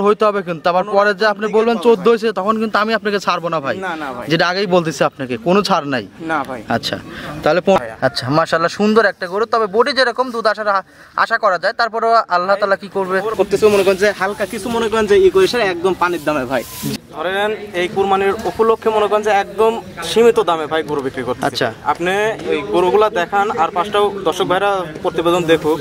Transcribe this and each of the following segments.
হইতে হবে কিন্তু আবার পরে যে আপনি বলবেন 14 হয়েছে তখন কিন্তু আমি আপনাকে ছাড়বো না ভাই। না ভাই, যেটা আগেই বলতেছি আপনাকে কোনো ছাড় নাই। না ভাই। আচ্ছা তাহলে আচ্ছা মাশাআল্লাহ সুন্দর একটা গরু, তবে বডি যেরকম দুধ আশা করা যায়, তারপরে আল্লাহ তাআলা কি করবে করতেছে মনে করেন যে হালকা কিছু মনে করেন যে ইকুয়েশন একদম পানির দামে ভাই। ধরেন এই কুরবানির উপলক্ষে মনে করেন যে একদম সীমিত দামে ভাই গরু বিক্রি করতে। আচ্ছা আপনি এই গরুগুলা দেখান আর পাঁচটাও দর্শক ভাইরা প্রতিবেদন দেখুক।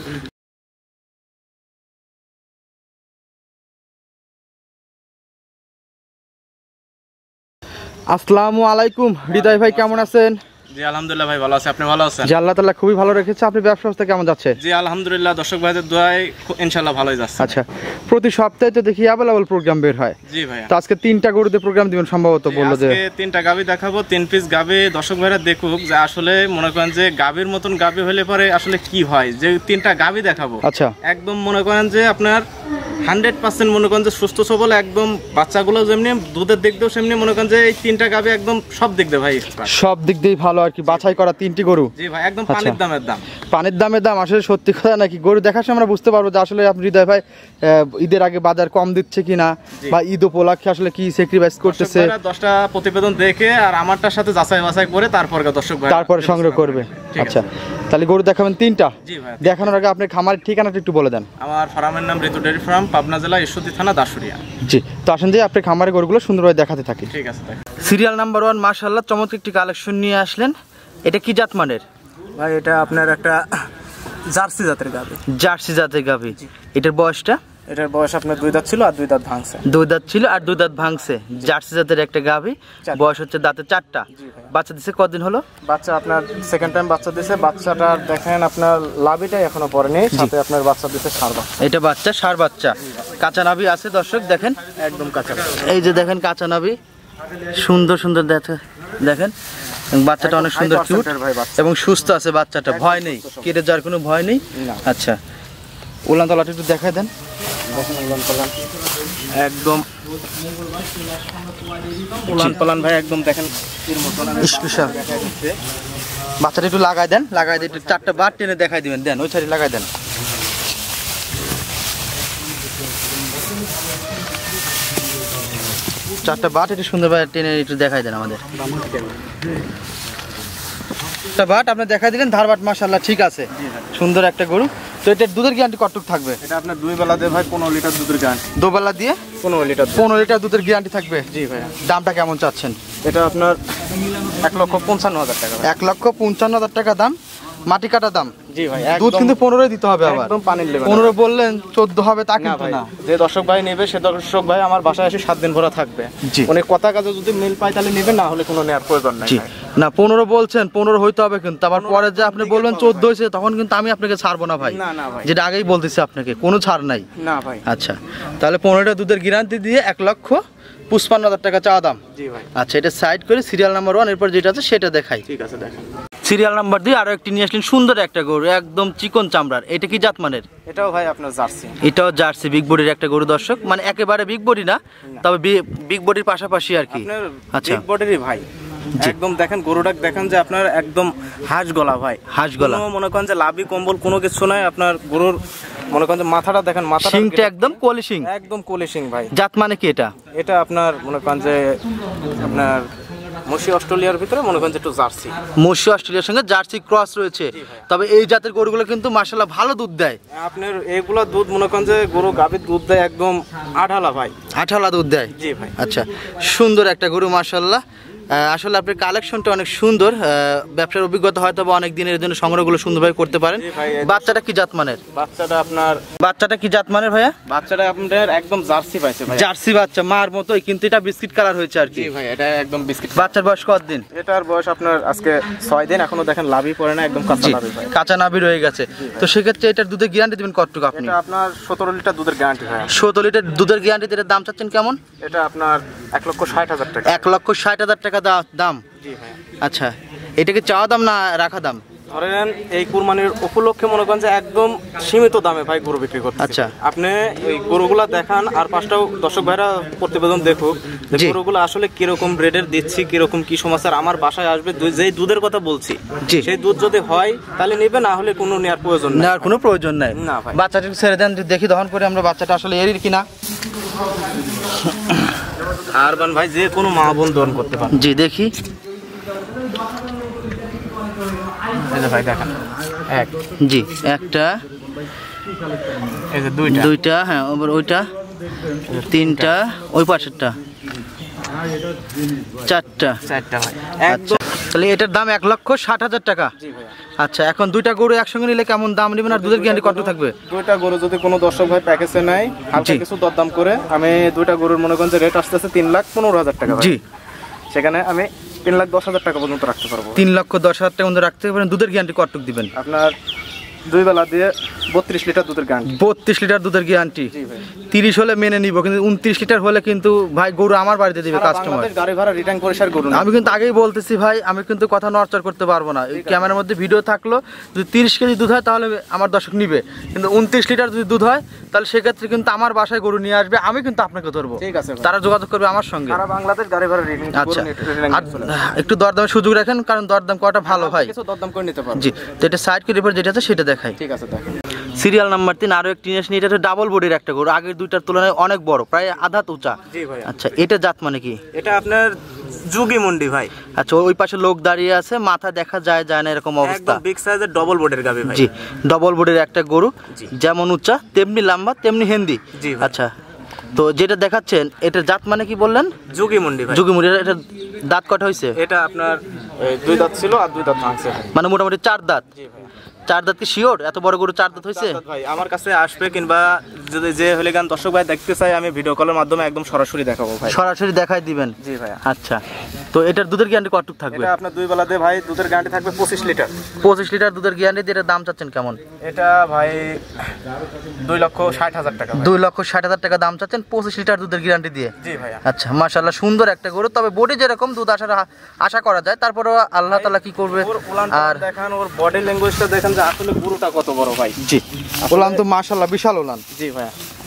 আসসালামু আলাইকুম হৃদয় ভাই, কেমন আছেন? জি আলহামদুলিল্লাহ ভাই, ভালো আছি। আপনি ভালো আছেন? জি আল্লাহ তাআলা খুবই ভালো রেখেছে। আপনি ব্যবসা অবস্থা কেমন যাচ্ছে? জি আলহামদুলিল্লাহ, দর্শক ভাইদের দোয়ায় ইনশাআল্লাহ ভালোই যাচ্ছে। আচ্ছা, প্রতি সপ্তাহে তো দেখি অ্যাভেলেবল প্রোগ্রাম বের হয়। জি ভাই, তো আজকে 3টা গরুতে প্রোগ্রাম দিবেন সম্ভবত বললো যে। আজকে 3টা গাবি দেখাবো, 3 পিস গাবি দর্শক ভাইরা দেখুক যে আসলে মনে করেন যে গাবির মতন গাবি হলে পরে আসলে কি হয়, যে 3টা গাবি দেখাবো। আচ্ছা একদম মনে করেন যে আপনার 100% মনে করেন যে সুস্থ সবল, একদম বাচ্চাগুলো যেমনি দুধের দিক দিয়েও সেমনি মনে করেন যে এই 3টা গাবি একদম সব দিক দিয়ে ভাই সব দিক দিয়েই ভালো আর কি, বাছাই করা 3টি গরু। জি ভাই, একদম পানির দামের দাম। পানির দামের দাম আসলে সত্যি কথা নাকি? গরু দেখার সময় আমরা বুঝতে পারবো যে আসলে আপনি হৃদয় ভাই ঈদের আগে বাজার কম দিচ্ছে কিনা, বা ঈদ উপলক্ষে আসলে কি স্যাক্রিফাইস করতেছে। 10টা প্রতিবেদন দেখে আর আমারটার সাথে যাচাই বাছাই করে তারপরে দর্শক ভাই তারপরে সংগ্রহ করবে। আচ্ছা তাহলে গরু দেখাবেন 3টা। জি ভাই, দেখানোর আগে আপনি খামারের ঠিকানাটা একটু বলে দেন। আমার ফার্মের নাম ঋতু ডেয়ারি ফার্ম, পাবনা জেলা ঈশ্বরদী থানা, দাসুরিয়া। জি, তো আসেন যে আপনি খামারের গরুগুলো সুন্দরভাবে দেখাতে থাকি। ঠিক আছে। সিরিয়াল নাম্বার 1 মাশাআল্লাহ চমৎকার একটি কালেকশন নিয়ে আসলেন। এটা কি জাত মানের ভাই? এটা আপনার একটা জার্সি জাতের গাভী। জার্সি জাতের গাভী। এটার বয়সটা? এটার বয়স আপনার 2 দাঁত ছিল আর 2 দাঁত ভাঙছে। 2 দাঁত ছিল আর 2 দাঁত ভাঙছে। জার্সি জাতের একটা গাভী, বয়স হচ্ছে দাঁতে 4টা। বাচ্চা দিছে কতদিন হলো? বাচ্চা আপনার সেকেন্ড টাইম বাচ্চা দিছে। বাচ্চাটা দেখেন আপনার লাভিটাই এখনো পড়েনি, সাথে আপনার বাচ্চা দিছে ষাঁড় বাচ্চা। এটা বাচ্চা ষাঁড় বাচ্চা, কাঁচা নাভি আছে দর্শক দেখেন, একদম কাঁচা। এই যে দেখেন কাঁচা নাভি, সুন্দর সুন্দর দেখেন। বাচ্চাটা অনেক সুন্দর কিউট এবং সুস্থ আছে বাচ্চাটা, ভয় নেই, কেটে যাওয়ার কোনো ভয় নেই। আচ্ছা উলান তলাটা একটু দেখায় দেন। একদম উলান পালান ভাই, একদম দেখেন স্পেশাল। বাচ্চাটা একটু লাগাই দেন, লাগাই দিয়ে একটু 4টা বার টেনে দেখাই দিবেন। দেন ওই সাইডে লাগাই দেন। চারটা বাট একটু সুন্দরভাবে টেনে একটু দেখাই দেন আমাদের। একটা বাট আপনি দেখাই দিলেন, ধার বাট মাশাআল্লাহ ঠিক আছে, সুন্দর একটা গরু। তো এটার দুধের গ্যারান্টি কতটুকু থাকবে? এটা আপনার 2 বেলা দিয়ে ভাই 15 লিটার দুধের গ্যারান্টি। 2 বেলা দিয়ে 15 লিটার দুধের গ্যারান্টি থাকবে। জি ভাই। দামটা কেমন চাচ্ছেন? এটা আপনার 1,55,000 টাকা। 1,55,000 টাকা দাম, মাটি কাটা দাম। জি ভাই, দুধ কিন্তু 15 দিতে হবে আবার। একদম পানির লেভেল। 15 বললেন 14 হবে তা কিন্তু না। যে দর্শক ভাই নেবে সে দর্শক ভাই আমার বাসায় এসে 7 দিন ভরা থাকবে। উনি কথা কাজে যদি মিল পায় তাহলে নেবে, না হলে কোনো নেয়ার প্রয়োজন নাই। না 15 বলছেন, 15 হইতে হবে কিন্তু আবার পরে যে আপনি বলবেন 14 হয়েছে তখন কিন্তু আমি আপনাকে ছাড়বো না ভাই। না ভাই, যেটা আগেই বলতেছি আপনাকে কোনো ছাড় নাই। না ভাই। আচ্ছা তাহলে 15টা দুধের গ্যারান্টি দিয়ে 1,55,000 টাকা চাওয়া দাম। জি ভাই। আচ্ছা এটা সাইড করে সিরিয়াল নাম্বার 1 এরপর যেটা আছে সেটা দেখাই। ঠিক আছে দেখেন। সিরিয়াল নাম্বার 2 আরো একটি নিয়ে আসলেন, সুন্দর একটা গরু, একদম চিকন চামড়ার। এটা কি জাত মানের? এটাও ভাই আপনার জার্সি। এটাও জার্সি বিগ বডির একটা গরু দর্শক, মানে একেবারে বিগ বডি না, তবে বিগ বডির পাশাপাশি আর কি। আচ্ছা বিগ বডিরই ভাই। একদম দেখেন গরুটা দেখেন যে আপনার একদম হাঁস গলা ভাই, হাঁস গলা। মনে করেন যে লাভি কম্বল কোনো কিছু নাই। আপনার গরুর মনে করেন যে মাথাটা দেখেন, মাথাটা শিংটা একদম কোলি শিং, একদম কোলি শিং ভাই। জাত মানে কি এটা? এটা আপনার মনে করেন যে আপনার মশি অস্ট্রেলিয়ার ভিতরে মনে করেন যে একটু জার্সি। মশি অস্ট্রেলিয়ার সঙ্গে জার্সি ক্রস রয়েছে। তবে এই জাতের গরুগুলো কিন্তু মাশাআল্লাহ ভালো দুধ দেয়। আপনার এইগুলা দুধ মনে করেন যে গরু গাভীর দুধ দেয় একদম আঠালা ভাই, আঠালা দুধ দেয়। জি ভাই। আচ্ছা সুন্দর একটা গরু মাশাআল্লাহ। আসলে আপনার কালেকশনটা অনেক সুন্দর, ব্যবসার অভিজ্ঞতা হয়তো বা অনেক দিনের জন্য সংগ্রহগুলো সুন্দরভাবে করতে পারেন। বাচ্চাটা কি জাত মানের? বাচ্চাটা কি জাত মানের ভাইয়া? বাচ্চাটা আপনার একদম জার্সি পাইছে ভাই, জার্সি বাচ্চা মার মতোই, কিন্তু এটা বিস্কিট কালার হয়েছে আর কি। জি ভাই, এটা একদম বিস্কিট। বাচ্চার বয়স কতদিন? এটার বয়স আপনার আজকে 6 দিন, এখনো দেখেন লাভই পড়ে না, একদম কাঁচা লাভি ভাই, কাঁচা নাভি রয়ে গেছে। তো সেক্ষেত্রে এটার দুধের গ্যারান্টি দিবেন কতটুকু আপনি? এটা আপনার 17 লিটার দুধের গ্যারান্টি ভাই। 17 লিটার দুধের গ্যারান্টি, এর দাম চাচ্ছেন কেমন? এটা আপনার 1,60,000 টাকা। 1,60,000 টাকা দাম। জি ভাই। আচ্ছা এটা কি চাওয়া দাম না রাখা দাম? ধরেন এই কুরবানির উপলক্ষে মনে করেন যে একদম সীমিত দামে ভাই গরু বিক্রি করতে। আচ্ছা, আপনি এই গরুগুলা দেখান আর পাঁচটাও দর্শক ভাইরা প্রতিবেদন দেখুক যে গরুগুলো আসলে কিরকম রেটের দিচ্ছি, কিরকম কি সমস্যা। আমার বাসায় আসবে যেই দুধের কথা বলছি সেই দুধ যদি হয় তাহলে নিবে, না হলে কোনো নেওয়ার প্রয়োজন নেই। নেওয়ার কোনো প্রয়োজন নাই। না ভাই, বাচ্চাটাকে ছেড়ে দেন, দেখি দহন করে আমরা বাচ্চাটা আসলে এরির কিনা। আরবান ভাই যে কোনো মা বোন দহন করতে পারে। জি দেখি, ভাই দেখান এক, জি একটা, এই যে দুইটা, দুইটা, হ্যাঁ আবার ওইটা তিনটা, ওই পাশেরটা চারটা, চারটা ভাই। আচ্ছা, তাহলে এটার দাম 1,60,000 টাকা। জি ভাই। আচ্ছা, এখন দুইটা গরু একসঙ্গে নিলে কেমন দাম নেবেন আর দুধের গ্যারান্টি কত থাকবে? দুইটা গরু যদি কোনো দর্শক ভাই প্যাকেজে নেয় হালকা কিছু দরদাম করে, আমি দুইটা গরুর মনে করেন যে রেট আসতেছে 3,15,000 টাকা। জি, সেখানে আমি 3,10,000 টাকা পর্যন্ত রাখতে পারবো। 3,10,000 টাকা পর্যন্ত রাখতে পারেন। দুধের গ্যারান্টি কতটুকু দিবেন? আপনার দুই বেলা দিয়ে 32 লিটার দুধের গ্যারান্টি। 32 লিটার দুধের গ্যারান্টি। 30 হলে মেনে নিব, কিন্তু 29 লিটার হলে কিন্তু ভাই গরু আমার বাড়িতে দিবে কাস্টমার। গাড়ি ভাড়া রিটার্ন পরিষ্কার গরু। আমি কিন্তু আগেই বলতেছি ভাই, আমি কিন্তু কথা নড়চড় করতে পারবো না। এই ক্যামেরার মধ্যে ভিডিও থাকলো, যদি 30 কেজি দুধ হয় তাহলে আমার দর্শক নিবে, কিন্তু 29 লিটার যদি দুধ হয় তাহলে সেক্ষেত্রে কিন্তু আমার বাসায় গরু নিয়ে আসবে, আমি কিন্তু আপনাকে ধরবো। ঠিক আছে, তারা যোগাযোগ করবে আমার সঙ্গে। সারা বাংলাদেশ গাড়ি ভাড়া রিটার্ন। আচ্ছা, একটু দরদামের সুযোগ রাখেন, কারণ দরদাম করাটা ভালো ভাই। কিছু দরদাম করে নিতে পারবো। জি, তো এটা সাইড করে এবার যেটা আছে সেটা দেখাই। ঠিক আছে, দেখেন। সিরিয়াল নাম্বার 3 আরো একটি নিয়ে আসেন। এটা হচ্ছে ডাবল বডির একটা গরু, আগের দুইটার তুলনায় অনেক বড়, প্রায় আধা উঁচা। জি ভাই। আচ্ছা, এটা জাত মানে কি? এটা আপনার যুগি মন্ডি ভাই। আচ্ছা, ওই পাশে লোক দাঁড়িয়ে আছে, মাথা দেখা যায় না এরকম অবস্থা। একদম বিগ সাইজের ডবল বডির গাবি ভাই। জি, ডবল বডির একটা গরু, যেমন উঁচা তেমনি লম্বা তেমনি হেন্দি। জি। আচ্ছা, তো যেটা দেখাচ্ছেন এটার জাত মানে কি বললেন? যুগি মন্ডি ভাই। যুগি মুড়ি। এটা দাঁত কটা হয়েছে? এটা আপনার দুই দাঁত ছিল আর দুই দাঁত ভাঙছে, মানে মোটামুটি 4 দাঁত। জি ভাই। 4 দাঁত কি শিওর? এত বড় গরু 4 দাঁত হয়েছে? ভাই আমার কাছে আসবে, কিংবা যদি যে হলে গান দর্শক ভাই দেখতে চাই, আমি ভিডিও কলের মাধ্যমে একদম সরাসরি দেখাবো ভাই। সরাসরি দেখাই দিবেন? জি ভাই। আচ্ছা, তো এটার দুধের গ্যারান্টি কতটুকু থাকবে? এটা আপনার দুই বেলা দিয়ে ভাই দুধের গ্যারান্টি থাকবে 25 লিটার। 25 লিটার দুধের গ্যারান্টি দিয়ে এটার দাম চাচ্ছেন কেমন? এটা ভাই 2,60,000 টাকা। 2,60,000 টাকা দাম চাচ্ছেন 25 লিটার দুধের গ্যারান্টি দিয়ে? জি ভাই। আচ্ছা, মাশাআল্লাহ, সুন্দর একটা গরু। তবে বডি যেরকম দুধ আশা করা যায়, তারপরেও আল্লাহ তাআলা কি করবে। আর দেখেন ওর বডি ল্যাঙ্গুয়েজটা দেখেন যে আসলে গরুটা কত বড় ভাই। জি, ওলান তো মাশাআল্লাহ বিশাল ওলান। জি ভাই।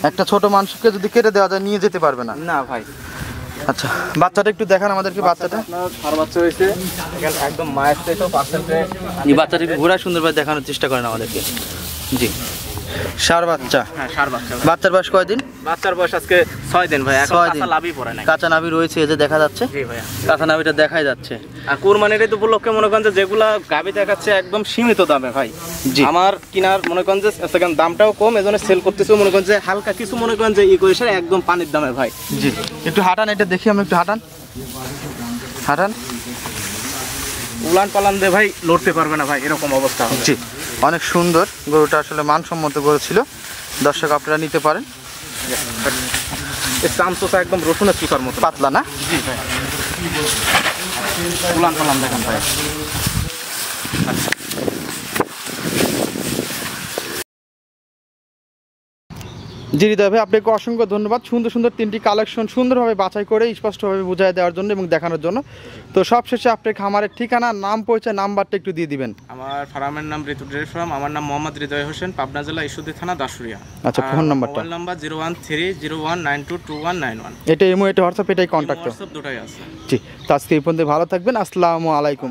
একটা ছোট মানুষকে যদি কেটে দেওয়া যায় নিয়ে যেতে পারবে না। না ভাই। আচ্ছা, বাচ্চাটা একটু দেখান আমাদেরকে। বাচ্চাটা আপনার সার বাচ্চা হয়েছে, এখানে একদম মায়ের থেকে পার্সেন্টে। এই বাচ্চাটা একটু ঘোরা সুন্দরভাবে দেখানোর চেষ্টা করেন আমাদেরকে। জি, সার বাচ্চা। হ্যাঁ, সার বাচ্চা। বাচ্চার বয়স কয়দিন? বাচ্চার বয়স আজকে 6 দিন ভাই। এখন 6 দিন। কাঁচা লাভই পড়ে নাই। কাঁচা নাভি রয়েছে, এই যে দেখা যাচ্ছে। জি ভাই। কাঁচা নাভিটা দেখাই যাচ্ছে। আর কুরবানির ঈদ উপলক্ষে মনে করেন যে যেগুলা গাবি দেখাচ্ছে একদম সীমিত দামে ভাই। জি, আমার কিনার মনে করেন যে সেকেন্ড দামটাও কম, এজন্য সেল করতেছে মনে করেন যে হালকা কিছু মনে করেন যে ইকুয়েশন একদম পানির দামে ভাই। জি, একটু হাঁটান, এটা দেখি আমি, একটু হাঁটান হাঁটান। উলান পালান দে ভাই লড়তে পারবে না ভাই, এরকম অবস্থা হবে। জি, অনেক সুন্দর গরুটা, আসলে মানসম্মত গরু ছিল। দর্শক আপনারা নিতে পারেন। এই চামচোচা একদম রসুনের চুচার মতো পাতলা না? জি ভাই। উলান পালান দেখেন ভাই। জি হৃদয় ভাই, আপনাকে অসংখ্য ধন্যবাদ। সুন্দর সুন্দর 3টি কালেকশন সুন্দরভাবে বাছাই করে স্পষ্টভাবে বুঝিয়ে দেওয়ার জন্য এবং দেখানোর জন্য। তো সবশেষে আপনার খামারের ঠিকানা, নাম, পরিচয়, নাম্বারটা একটু দিয়ে দিবেন। আমার ফার্মের নাম ঋতু ডেয়ারি ফার্ম। আমার নাম মোহাম্মদ হৃদয় হোসেন, পাবনা জেলা ঈশ্বরদী থানা, দাসুরিয়া। আচ্ছা, ফোন নাম্বারটা? Mobile number 01301922191। এটা ইমো, এটা হোয়াটসঅ্যাপ, এটাই কন্ট্যাক্ট। হোয়াটসঅ্যাপ দুটাই আছে। জি, তো আজকে এই পর্যন্ত ভালো থাকবেন। আসসালামু আলাইকুম।